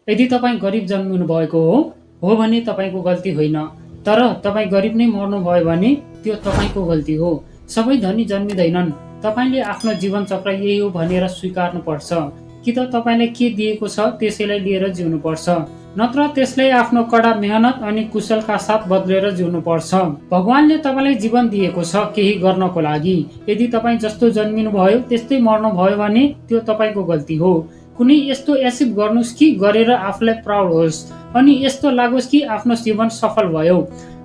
यदि तपाईँ गरिब जन्मिनु भएको हो भने तपाईँको गल्ती होइन, तर तपाईँ गरिब नै मर्नुभयो भने त्यो तपाईँको गल्ती हो। सबै धनी जन्मिँदैनन्। तपाईँले आफ्नो जीवन चक्र यही हो भनेर स्वीकार्नुपर्छ, कि त तपाईँलाई के दिएको छ त्यसैलाई लिएर जिउनुपर्छ, नत्र त्यसलाई आफ्नो कडा मेहनत अनि कुशलका साथ बदलेर जिउनुपर्छ। भगवानले तपाईँलाई जीवन दिएको छ केही गर्नको लागि। यदि तपाईँ जस्तो जन्मिनु भयो त्यस्तै मर्नुभयो भने त्यो तपाईँको गल्ती हो। कुनै यस्तो एचिभ गर्नुहोस् कि गरेर आफूलाई प्राउड होस् अनि यस्तो लागोस् कि आफ्नो जीवन सफल भयो।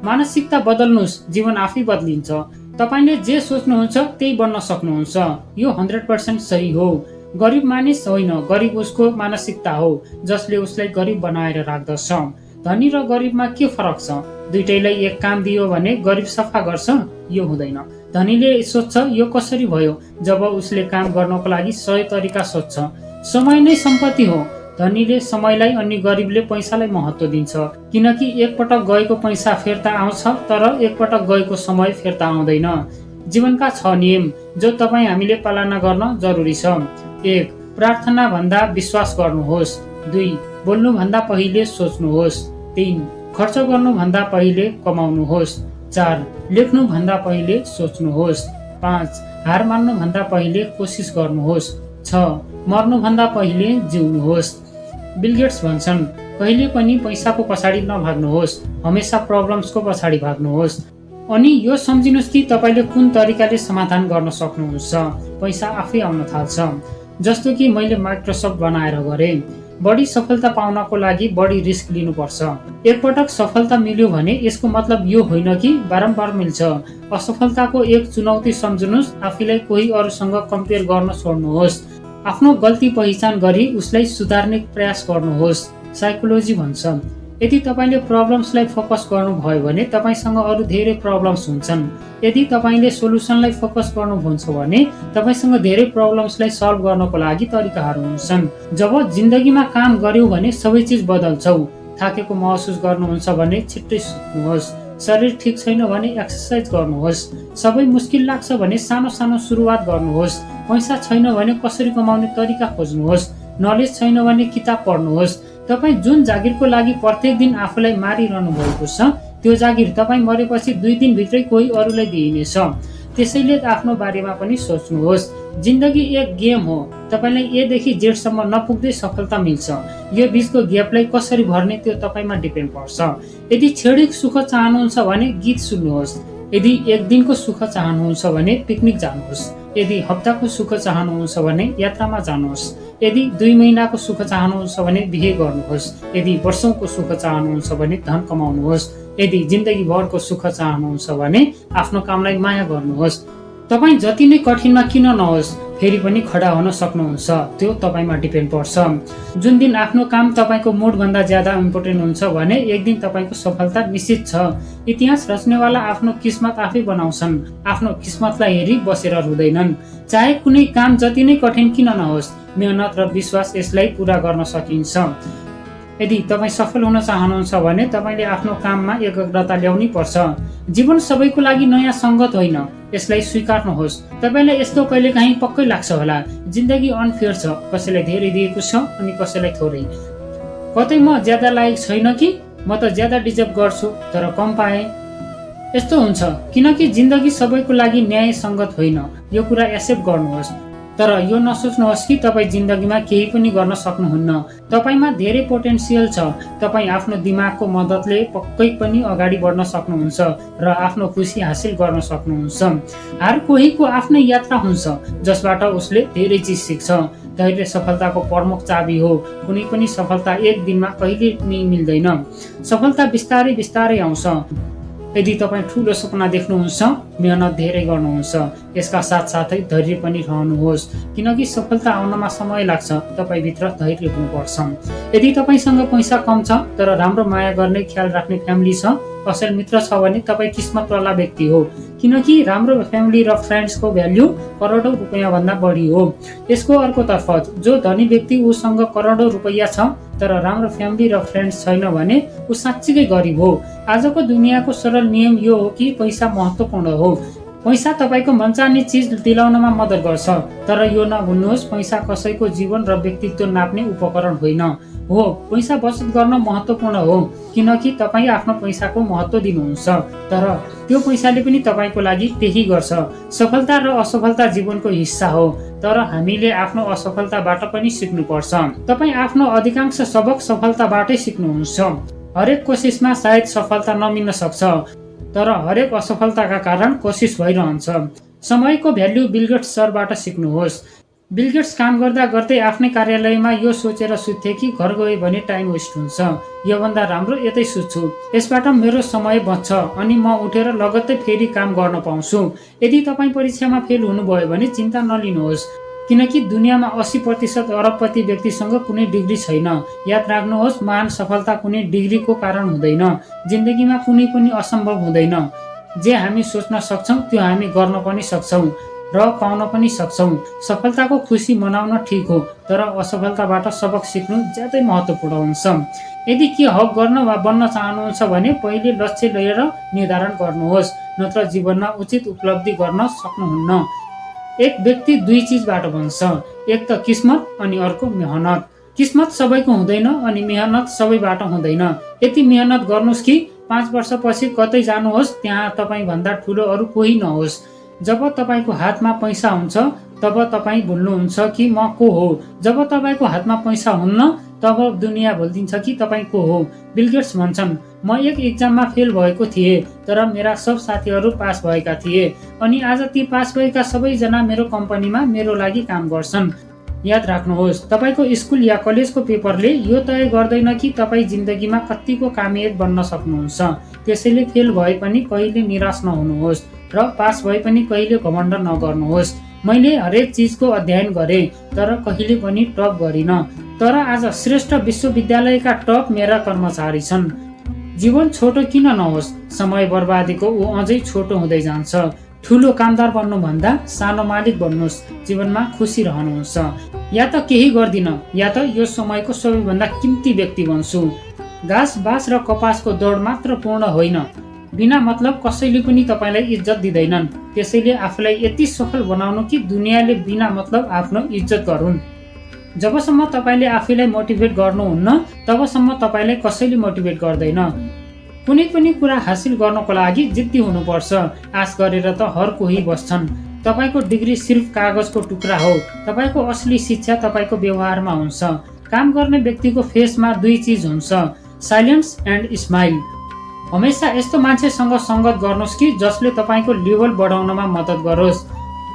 मानसिकता बदल्नुहोस्, जीवन आफै बदलिन्छ। तपाईले जे सोच्नुहुन्छ त्यही बन्न सक्नुहुन्छ। यो 100% सही हो। गरिब मानिस होइन, गरिब उसको मानसिकता हो जसले उसलाई गरिब बनाएर राख्दछ। धनी र गरिबमा के फरक छ? दुईटैलाई एक काम दियो भने गरिब सफा गर्छ? यो हुँदैन। धनीले सोच्छ यो कसरी भयो, जब उसले काम गर्नको लागि सही तरिका सोध्छ। समय नै सम्पत्ति हो। धनीले समयलाई अनि गरिबले पैसालाई महत्त्व दिन्छ, किनकि एकपटक गएको पैसा फिर्ता आउँछ तर एकपटक गएको समय फिर्ता आउँदैन। जीवनका 6 नियम जो तपाईँ हामीले पालना गर्न जरुरी छ। 1. प्रार्थना भन्दा विश्वास गर्नुहोस्। 2. बोल्नु भन्दा पहिले सोच्नुहोस्। 3. खर्च गर्नु भन्दा पहिले कमाउनुहोस्। 4. लेख्नु भन्दा पहिले सोच्नुहोस्। 5. हार मान्नु भन्दा पहिले कोसिस गर्नुहोस्। 6. मर्नु भन्दा पहिले जिउनुहोस्। बिल गेट्स भन्छन्, कहिले पनि पैसाको पछाडि नभाग्नुहोस्, हमेसा प्रब्लम्सको पछाडि भाग्नुहोस्। अनि यो सम्झिनुहोस् कि तपाईले कुन तरिकाले समाधान गर्न सक्नुहुन्छ। पैसा आफै आउन थाल्छ। जस्तो कि मैले माइक्रोसफ्ट बनाएर गरे। बढी सफलता पाउनको लागि बढी रिस्क लिनुपर्छ। एकपटक सफलता मिल्यो भने यसको मतलब यो होइन कि बारम्बार मिल्छ। असफलताको एक चुनौती सम्झनुहोस्, आफैलाई कोही अरूसँग कम्पेयर गर्न छोड्नुहोस्। आफ्नो गल्ती पहिचान गरी उसलाई सुधार्ने प्रयास गर्नुहोस्। साइकोलोजी भन्छ, यदि तपाईले प्रब्लम्सलाई फोकस गर्नुभयो भने तपाईसँग अरू धेरै प्रब्लम्स हुन्छन्। यदि तपाईले सोलुसनलाई फोकस गर्नुहुन्छ भने तपाईसँग धेरै प्रब्लम्सलाई सल्भ गर्नको लागि तरिकाहरू हुन्छन्। जब जिन्दगीमा काम गर्यौ भने सबै चिज बदल्छौ। थाकेको महसुस गर्नुहुन्छ भने छिट्टै सुत्नुहोस्। शरीर ठिक छैन भने एक्सर्साइज गर्नुहोस्। सबै मुस्किल लाग्छ भने सानो सानो सुरुवात गर्नुहोस्। पैसा छैन भने कसरी कमाउने तरिका खोज्नुहोस्। नलेज छैन भने किताब पढ्नुहोस्। तपाईँ जुन जागिरको लागि प्रत्येक दिन आफूलाई मारिरहनु भएको छ त्यो जागिर तपाईँ मरेपछि 2 दिन भित्रै कोही अरूलाई दिइनेछ। त्यसैले आफ्नो बारेमा पनि सोच्नुहोस्। जिन्दगी एक गेम हो। तपाईलाई ए देखि जेड सम्म नपुग्दै सफलता मिल्छ। यो बीचको ग्यापलाई कसरी भर्ने त्यो तपाईमा डिपेन्ड पर्छ। यदि क्षणिक सुख चाहनुहुन्छ भने गीत सुन्नुहोस्। यदि एक दिनको सुख चाहनुहुन्छ भने पिकनिक जानुहोस्। यदि हप्ताको सुख चाहनुहुन्छ भने यात्रामा जानुहोस्। यदि 2 महिनाको सुख चाहनुहुन्छ भने बिहे गर्नुहोस्। यदि वर्षौंको सुख चाहनुहुन्छ भने धन कमाउनुहोस्। यदि जिन्दगी भरको सुख चाहनुहुन्छ भने आफ्नो कामलाई माया गर्नुहोस्। तपाईं जति नै कठिनमा किन नहोस् फेरि पनि खडा हुन सक्नुहुन्छ। त्यो तपाईमा डिपेन्ड पर्छ। जुन दिन आफ्नो काम तपाईको मुड भन्दा ज्यादा इम्पोर्टेन्ट हुन्छ भने एक दिन तपाईको सफलता निश्चित छ। इतिहास रच्नेवाला आफ्नो किस्मत आफै बनाउँछन्। आफ्नो किस्मतलाई हेरी बसेर रुँदैनन्। चाहे कुनै काम जति नै कठिन किन नहोस्, मेहनत र विश्वास यसलाई पूरा गर्न सकिन्छ। यदि तपाईँ सफल हुन चाहनुहुन्छ भने तपाईले आफ्नो काममा एकाग्रता ल्याउनै पर्छ। जीवन सबैको लागि नयाँ संगत होइन, यसलाई स्वीकार्नुहोस्। तपाईलाई यस्तो कहिलेकाहीँ पक्कै लाग्छ होला, जिन्दगी अनफेयर छ, कसैलाई धेरै दिएको छ अनि कसैलाई थोरै। कतै म ज्यादा लायक छैन कि म त ज्यादा डिजर्भ गर्छु तर कम पाएँ। यस्तो हुन्छ किनकि जिन्दगी सबैको लागि न्याय संगत होइन। यो कुरा एक्सेप्ट गर्नुहोस्। तर यो नसोच्नुहोस् कि तपाईँ जिन्दगीमा केही पनि गर्न सक्नुहुन्न। तपाईमा धेरै पोटेन्सियल छ। तपाईँ आफ्नो दिमागको मद्दतले पक्कै पनि अगाडि बढ्न सक्नुहुन्छ र आफ्नो खुसी हासिल गर्न सक्नुहुन्छ। हर कोहीको आफ्नै यात्रा हुन्छ जसबाट उसले धेरै चिज सिक्छ। धैर्य सफलताको प्रमुख चाबी हो। कुनै पनि सफलता एक दिनमा कहिले पनि मिल्दैन। सफलता बिस्तारै बिस्तारै आउँछ। यदि तपाईँ ठुलो सपना देख्नुहुन्छ, मेहनत धेरै गर्नुहुन्छ, यसका साथसाथै धैर्य पनि रहनुहोस्, किनकि सफलता आउनमा समय लाग्छ। तपाईभित्र धैर्य हुनुपर्छ। यदि तपाईसँग पैसा कम छ तर राम्रो माया गर्ने ख्याल राख्ने फ्यामिली छ, असल मित्र छ भने तपाईँ किस्मतवाला व्यक्ति हो, किनकि राम्रो फ्यामिली र फ्रेन्ड्सको भ्याल्यु करोडौं रुपैयाँ भन्दा बढी हो। यसको अर्कोतर्फ जो धनी व्यक्ति उसँग करोडौं रुपैयाँ छ तर राम्रो फ्यामिली र फ्रेन्ड्स छैन भने ऊ साँच्चीकै गरिब हो। आजको दुनियाँको सरल नियम यो हो कि पैसा महत्त्वपूर्ण हो, पैसा तपाईँको मनचाहने चिज दिलाउनमा मद्दत गर्छ, तर यो नभुल्नुहोस् पैसा कसैको जीवन र व्यक्तित्व नाप्ने उपकरण होइन। हो, पैसा बचत गर्न महत्त्वपूर्ण हो किनकि तपाईँ आफ्नो पैसाको महत्त्व दिनुहुन्छ, तर त्यो पैसाले पनि तपाईँको लागि त्यही गर्छ। सफलता र असफलता जीवनको हिस्सा हो, तर हामीले आफ्नो असफलताबाट पनि सिक्नुपर्छ। तपाईँ आफ्नो अधिकांश सबक सफलताबाटै सिक्नुहुन्छ। हरेक कोसिसमा सायद सफलता नमिल्न सक्छ, तर हरेक असफलताका कारण कोसिस भइरहन्छ। समयको भ्याल्यु बिल गेट्स सरबाट सिक्नुहोस्। बिल गेट्स काम गर्दा गर्दै आफ्नै कार्यालयमा यो सोचेर सुत्थे कि घर गए भने टाइम वेस्ट हुन्छ, योभन्दा राम्रो यतै सुत्छु, यसबाट मेरो समय बच्छ अनि म उठेर लगत्तै फेरि काम गर्न पाउँछु। यदि तपाईँ परीक्षामा फेल हुनुभयो भने चिन्ता नलिनुहोस्, किनकि दुनियाँमा 80% अरबपति व्यक्तिसँग कुनै डिग्री छैन। याद राख्नुहोस्, महान सफलता कुनै डिग्रीको कारण हुँदैन। जिन्दगीमा कुनै पनि असम्भव हुँदैन। जे हामी सोच्न सक्छौँ त्यो हामी गर्न पनि सक्छौँ र पाउन पनि सक्छौँ। सफलताको खुसी मनाउन ठिक हो, तर असफलताबाट सबक सिक्नु ज्यादै महत्त्वपूर्ण हुन्छ। यदि के हक गर्न वा बन्न चाहनुहुन्छ भने पहिले लक्ष्य लिएर निर्धारण गर्नुहोस्, नत्र जीवनमा उचित उपलब्धि गर्न सक्नुहुन्न। एक व्यक्ति दुई चिजबाट बन्छ, एक त किस्मत अनि अर्को मेहनत। किस्मत सबैको हुँदैन अनि मेहनत सबैबाट हुँदैन। यति मेहनत गर्नुहोस् कि 5 वर्षपछि कतै जानुहोस् त्यहाँ तपाईँभन्दा ठुलो अरू कोही नहोस्। जब तपाईँको हातमा पैसा हुन्छ तब तपाईँ भुल्नुहुन्छ कि म को हो। जब तपाईँको हातमा पैसा हुन्न तब दुनियाँ भुलिदिन्छ कि तपाईँ को हो। बिल गेट्स भन्छन्, म एक इक्जाममा फेल भएको थिएँ, तर मेरा सब साथीहरू पास भएका थिए अनि आज ती पास भएका सबैजना मेरो कम्पनीमा मेरो लागि काम गर्छन्। याद राख्नुहोस्, तपाईँको स्कुल या कलेजको पेपरले यो तय गर्दैन कि तपाईँ जिन्दगीमा कतिको कामयाब बन्न सक्नुहुन्छ। त्यसैले फेल भए पनि कहिले निराश नहुनुहोस् र पास भए पनि कहिले घमण्ड नगर्नुहोस्। मैले हरेक चिजको अध्ययन गरेँ तर कहिले पनि टप गरिनँ, तर आज श्रेष्ठ विश्वविद्यालयका टप मेरा कर्मचारी छन्। जीवन छोटो किन नहोस्, समय बर्बादीको ऊ अझै छोटो हुँदै जान्छ। ठुलो कामदार बन्नुभन्दा सानो मालिक बन्नुहोस्, जीवनमा खुसी रहनुहुन्छ। या त केही गर्दिन या त यो समयको सबैभन्दा किम्ती व्यक्ति बन्छु। घाँस बाँस र कपासको दौड मात्र पूर्ण होइन, बिना मतलब कसैले पनि तपाईँलाई इज्जत दिँदैनन्। त्यसैले आफूलाई यति सफल बनाउनु कि दुनियाँले बिना मतलब आफ्नो इज्जत गरून्। जबसम्म तपाईँले आफैलाई मोटिभेट गर्नुहुन्न तबसम्म तपाईँलाई कसैले मोटिभेट गर्दैन। कुनै पनि कुरा हासिल गर्नको लागि जिद्दी हुनुपर्छ। आश गरेर त हर कोही बस्छन्। तपाईँको डिग्री सिर्फ कागजको टुक्रा हो, तपाईँको असली शिक्षा तपाईँको व्यवहारमा हुन्छ। काम गर्ने व्यक्तिको फेसमा दुई चिज हुन्छ, साइलेन्स एन्ड स्माइल। हमेसा यस्तो मान्छेसँग सङ्गत गर्नुहोस् कि जसले तपाईँको लेभल बढाउनमा मद्दत गरोस्।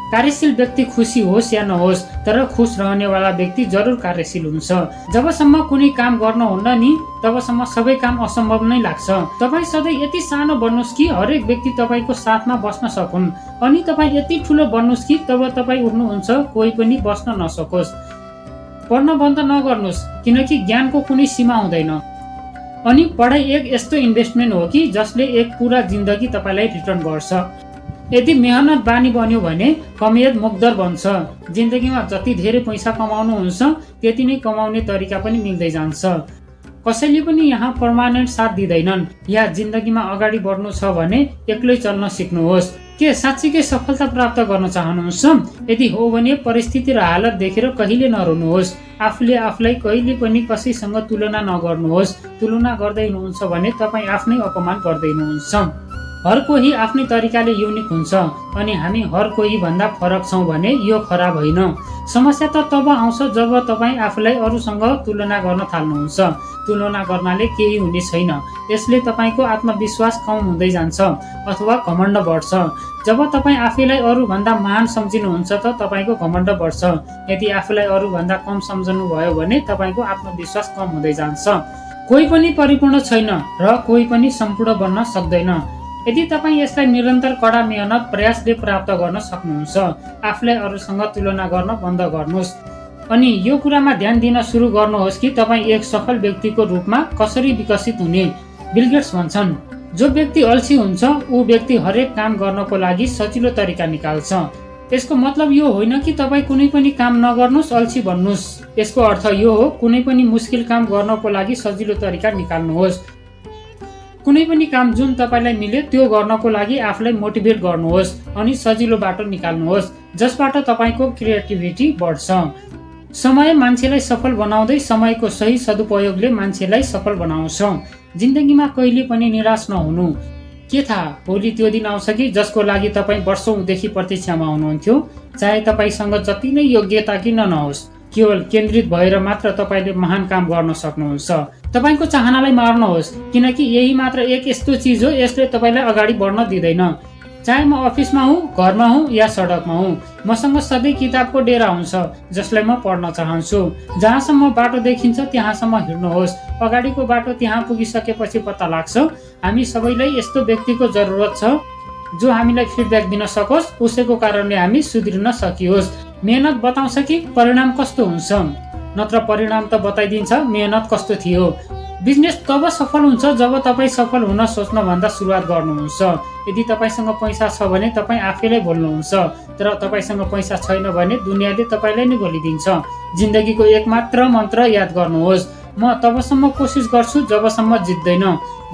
कार्यशील व्यक्ति खुसी होस् या नहोस्, तर खुश रहनेवाला व्यक्ति जरुर कार्यशील हुन्छ। जबसम्म कुनै काम गर्नुहुन्न नि तबसम्म सबै काम असम्भव नै लाग्छ। तपाईँ सधैँ यति सानो बन्नुहोस् कि हरेक व्यक्ति तपाईँको साथमा बस्न सकुन्, अनि तपाईँ यति ठुलो बन्नुहोस् कि तब तपाईँ उठ्नुहुन्छ कोही पनि बस्न नसकोस्। पढ्न बन्द नगर्नुहोस्, किनकि ज्ञानको कुनै सीमा हुँदैन। अनि पढाइ एक यस्तो इन्भेस्टमेन्ट हो कि जसले एक पुरा जिन्दगी तपाईँलाई रिटर्न गर्छ। यदि मेहनत बानी बन्यो भने कमियत मुकद्दर बन्छ। जिन्दगीमा जति धेरै पैसा कमाउनुहुन्छ त्यति नै कमाउने तरिका पनि मिल्दै जान्छ। कसैले पनि यहाँ पर्मानेन्ट साथ दिँदैनन्। या जिन्दगीमा अगाडि बढ्नु छ भने एक्लै चल्न सिक्नुहोस्। के साँच्चीकै सफलता प्राप्त गर्न चाहनुहुन्छ? यदि हो भने परिस्थिति र हालत देखेर कहिले नरोनुहोस्। आफूले आफूलाई कहिले पनि कसैसँग तुलना नगर्नुहोस्। तुलना गर्दै हुनुहुन्छ भने तपाईँ आफ्नै अपमान गर्दै हुनुहुन्छ। हर कोही आफ्नै तरिकाले युनिक हुन्छ अनि हामी हर कोही भन्दा फरक छौँ भने यो खराब होइन। समस्या त तब आउँछ जब तपाईँ आफूलाई अरूसँग तुलना गर्न थाल्नुहुन्छ। तुलना गर्नाले केही हुने छैन, यसले तपाईँको आत्मविश्वास कम हुँदै जान्छ अथवा घमण्ड बढ्छ। जब तपाईँ आफैलाई अरूभन्दा महान सम्झिनुहुन्छ त तपाईँको घमण्ड बढ्छ। यदि आफूलाई अरूभन्दा कम सम्झनुभयो भने तपाईँको आत्मविश्वास कम हुँदै जान्छ। कोही पनि परिपूर्ण छैन र कोही पनि सम्पूर्ण बन्न सक्दैन। यदि तपाईँ यसलाई निरन्तर कडा मेहनत प्रयासले प्राप्त गर्न सक्नुहुन्छ, आफूलाई अरूसँग तुलना गर्न बन्द गर्नुहोस् अनि यो कुरामा ध्यान दिन सुरु गर्नुहोस् कि तपाईँ एक सफल व्यक्तिको रूपमा कसरी विकसित हुने। बिल गेट्स भन्छन्, जो व्यक्ति अल्छी हुन्छ ऊ व्यक्ति हरेक काम गर्नको लागि सजिलो तरिका निकाल्छ। यसको मतलब यो होइन कि तपाईँ कुनै पनि काम नगर्नुहोस् अल्छी बन्नुहोस्। यसको अर्थ यो हो कुनै पनि मुस्किल काम गर्नको लागि सजिलो तरिका निकाल्नुहोस्। कुनै पनि काम जुन तपाईँलाई मिल्यो त्यो गर्नको लागि आफूलाई मोटिभेट गर्नुहोस् अनि सजिलो बाटो निकाल्नुहोस् जसबाट तपाईँको क्रिएटिभिटी बढ्छ। समय मान्छेलाई सफल बनाउँदै समयको सही सदुपयोगले मान्छेलाई सफल बनाउँछ। जिन्दगीमा कहिले पनि निराश नहुनु। के थाहा भोलि त्यो दिन आउँछ कि जसको लागि तपाईँ वर्षौंदेखि प्रतीक्षामा हुनुहुन्थ्यो। चाहे तपाईँसँग जति नै योग्यता किन नहोस्, केवल केन्द्रित भएर मात्र तपाईँले महान काम गर्न सक्नुहुन्छ। तपाईँको चाहनालाई मार्नुहोस्, किनकि यही मात्र एक यस्तो चिज हो यसले तपाईँलाई अगाडि बढ्न दिँदैन। चाहे म अफिसमा हुँ, घरमा हुँ या सडकमा हुँ, मसँग सधैँ किताबको डेरा हुन्छ जसलाई म पढ्न चाहन्छु। जहाँसम्म बाटो देखिन्छ त्यहाँसम्म हिँड्नुहोस्। अगाडिको बाटो त्यहाँ पुगिसकेपछि पत्ता लाग्छ। हामी सबैलाई यस्तो व्यक्तिको जरुरत छ जो हामीलाई फिडब्याक दिन सकोस्, उसैको कारणले हामी सुध्रिन सकियोस्। मेहनत बताउँछ कि परिणाम कस्तो हुन्छ, नत्र परिणाम त बताइदिन्छ मेहनत कस्तो थियो। बिजनेस तब सफल हुन्छ जब तपाईँ सफल हुन सोच्नभन्दा सुरुवात गर्नुहुन्छ। यदि तपाईँसँग पैसा छ भने तपाईँ आफैलाई बोल्नुहुन्छ, तर तपाईँसँग पैसा छैन भने दुनियाँले तपाईँलाई नै बोलिदिन्छ। जिन्दगीको एकमात्र मन्त्र याद गर्नुहोस्, म तबसम्म कोसिस गर्छु जबसम्म जित्दैन।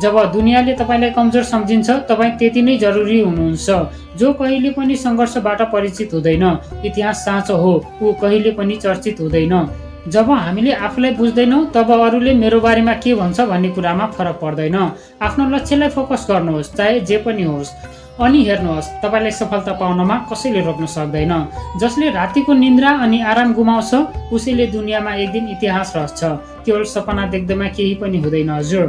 जब दुनियाँले तपाईँलाई कमजोर सम्झिन्छ तपाईँ त्यति नै जरुरी हुनुहुन्छ। जो कहिले पनि सङ्घर्षबाट परिचित हुँदैन, इतिहास साँचो हो, ऊ कहिले पनि चर्चित हुँदैन। जब हामीले आफूलाई बुझ्दैनौँ तब अरूले मेरो बारेमा के भन्छ भन्ने कुरामा फरक पर्दैन। आफ्नो लक्ष्यलाई फोकस गर्नुहोस्, चाहे जे पनि होस्। अनि हेर्नुहोस्, तपाईँलाई सफलता पाउनमा कसैले रोक्न सक्दैन। जसले रातिको निन्द्रा अनि आराम गुमाउँछ उसैले दुनियाँमा एक दिन इतिहास रच्छ। केवल सपना देख्दैमा केही पनि हुँदैन हजुर।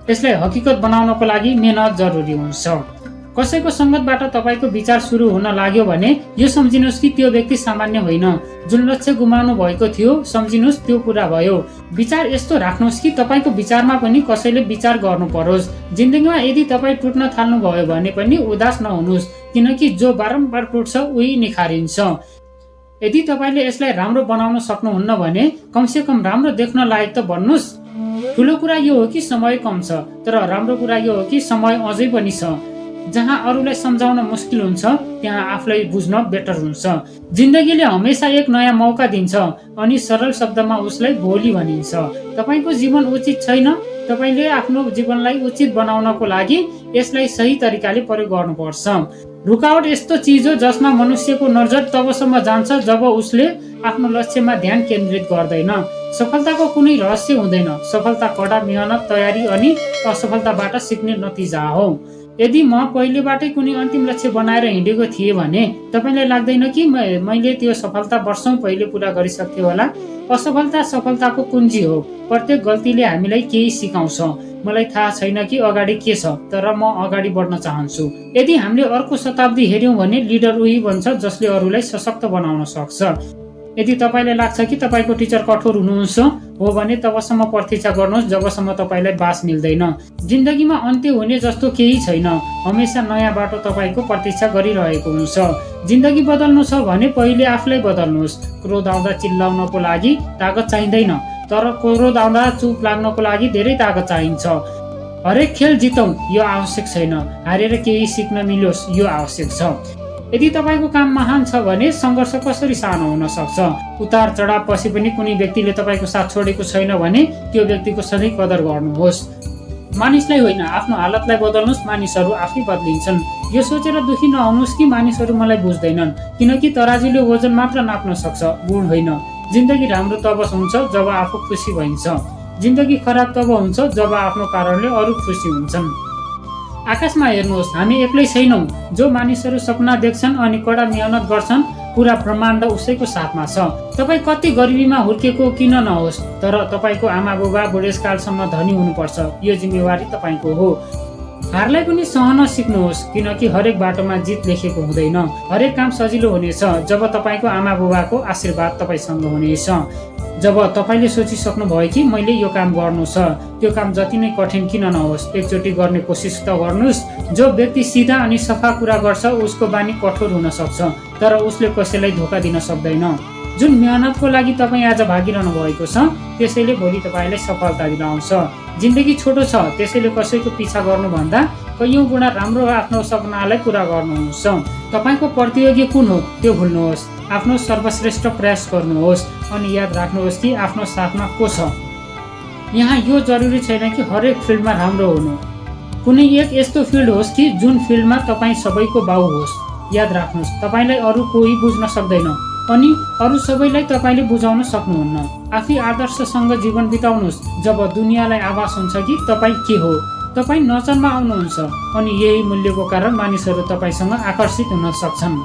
यसलाई हकीकत बनाउनको लागि मेहनत जरुरी हुन्छ। कसैको संगतबाट तपाईँको विचार सुरु हुन लाग्यो भने यो सम्झिनुहोस् कि त्यो व्यक्ति सामान्य होइन। जुन लक्ष्य गुमाउनु भएको थियो सम्झिनुहोस् त्यो पूरा भयो। विचार यस्तो राख्नुहोस् कि तपाईँको विचारमा पनि कसैले विचार गर्नु परोस्। जिन्दगीमा यदि तपाईँ टुट्न थाल्नुभयो भने पनि उदास नहुनुहोस्, किनकि जो बारम्बार टुट्छ उही निखारिन्छ। यदि तपाईँले यसलाई राम्रो बनाउन सक्नुहुन्न भने कमसेकम राम्रो देख्न लायक त बन्नुहोस्। ठुलो कुरा यो हो कि समय कम छ, तर राम्रो कुरा यो हो कि समय अझै पनि छ। जहाँ अरूलाई सम्झाउन मुस्किल हुन्छ त्यहाँ आफूलाई बुझ्न बेटर हुन्छ। जिन्दगीले हमेसा एक नयाँ मौका दिन्छ अनि सरल शब्दमा उसलाई भोलि भनिन्छ। तपाईँको जीवन उचित छैन, तपाईँले आफ्नो जीवनलाई उचित बनाउनको लागि यसलाई सही तरिकाले प्रयोग गर्नुपर्छ। रुकावट यस्तो चिज हो जसमा मनुष्यको नजर तबसम्म जान्छ जब उसले आफ्नो लक्ष्यमा ध्यान केन्द्रित गर्दैन। सफलताको कुनै रहस्य हुँदैन, सफलता कडा मेहनत, तयारी अनि असफलताबाट सिक्ने नतिजा हो। यदि म पहिलेबाटै कुनै अन्तिम लक्ष्य बनाएर हिँडेको थिएँ भने तपाईँलाई लाग्दैन कि मैले त्यो सफलता वर्षौं पहिले पूरा गरिसक्थेँ होला? असफलता सफलताको कुञ्जी हो। प्रत्येक गल्तीले हामीलाई केही सिकाउँछ। मलाई थाहा छैन कि अगाडि के छ, तर म अगाडि बढ्न चाहन्छु। यदि हामीले अर्को शताब्दी हेर्यौं भने लिडर उही बन्छ जसले अरूलाई सशक्त बनाउन सक्छ। यदि तपाईँलाई लाग्छ कि तपाईँको टिचर कठोर हुनुहुन्छ हो भने तबसम्म प्रतीक्षा गर्नुहोस् जबसम्म तपाईँलाई बास मिल्दैन। जिन्दगीमा अन्त्य हुने जस्तो केही छैन, हमेसा नयाँ बाटो तपाईँको प्रतीक्षा गरिरहेको हुन्छ। जिन्दगी बदल्नु छ भने पहिले आफूलाई बदल्नुहोस्। क्रोध आउँदा चिल्लाउनको लागि तागत चाहिँदैन, तर क्रोध आउँदा चुप लाग्नको लागि धेरै तागत चाहिन्छ। हरेक खेल जितौँ यो आवश्यक छैन, हारेर केही सिक्न मिलोस् यो आवश्यक छ। यदि तपाईँको काम महान छ भने सङ्घर्ष कसरी सानो हुन सक्छ? उतार चढाव पछि पनि कुनै व्यक्तिले तपाईँको साथ छोडेको छैन भने त्यो व्यक्तिको सधैँ कदर गर्नुहोस्। मानिसलाई होइन आफ्नो हालतलाई बदल्नुहोस्, मानिसहरू आफै बदलिन्छन्। यो सोचेर दुखी नहुनुहोस् कि मानिसहरू मलाई बुझ्दैनन्, किनकि तराजुले वजन मात्र नाप्न सक्छ, गुण होइन। जिन्दगी राम्रो तब हुन्छ जब आफू खुसी भइन्छ। जिन्दगी खराब तब हुन्छ जब आफ्नो कारणले अरू खुसी हुन्छन्। आकाशमा हेर्नुहोस्, हामी एक्लै छैनौँ। जो मानिसहरू सपना देख्छन् अनि कडा मेहनत गर्छन् पुरा ब्रह्माण्ड उसैको साथमा छ। तपाईँ कति गरिबीमा हुर्केको किन नहोस्, तर तपाईँको आमा बुबा बुढेसकालसम्म धनी हुनुपर्छ। यो जिम्मेवारी तपाईँको हो। हारलाई पनि सहन सिक्नुहोस्, किनकि हरेक बाटोमा जित लेखेको हुँदैन। हरेक काम सजिलो हुनेछ जब तपाईँको आमा बुबाको आशीर्वाद तपाईँसँग हुनेछ। जब तपाईँले सोचिसक्नु भयो कि मैले यो काम गर्नु छ, त्यो काम जति नै कठिन किन नहोस् एकचोटि गर्ने कोसिस त गर्नुहोस्। जो व्यक्ति सिधा अनि सफा कुरा गर्छ उसको बानी कठोर हुन सक्छ, तर उसले कसैलाई धोका दिन सक्दैन। जुन मेहनतको लागि तपाईँ आज भागिरहनु भएको छ त्यसैले भोलि तपाईँलाई सफलता दिलाउँछ। जिन्दगी छोटो छ, त्यसैले कसैको पिछा गर्नुभन्दा कैयौं गुणा राम्रो आफ्नो सपनालाई पूरा गर्नुहुन्छ। तपाईँको प्रतियोगी कुन हो त्यो भुल्नुहोस्, आफ्नो सर्वश्रेष्ठ प्रयास गर्नुहोस् अनि याद राख्नुहोस् कि आफ्नो साथमा को छ। यहाँ यो जरुरी छैन कि हरेक फिल्डमा राम्रो हुनु। कुनै एक यस्तो फिल्ड होस् कि जुन फिल्डमा तपाईँ सबैको बाउ होस्। याद राख्नुहोस्, तपाईँलाई अरू कोही बुझ्न सक्दैन अनि अरू सबैलाई तपाईँले बुझाउन सक्नुहुन्न। आफै आदर्शसँग जीवन बिताउनुहोस्। जब दुनियाँलाई आभास हुन्छ कि तपाईँ के हो, तपाईँ नचनमा आउनुहुन्छ अनि यही मूल्यको कारण मानिसहरू तपाईँसँग आकर्षित हुन सक्छन्।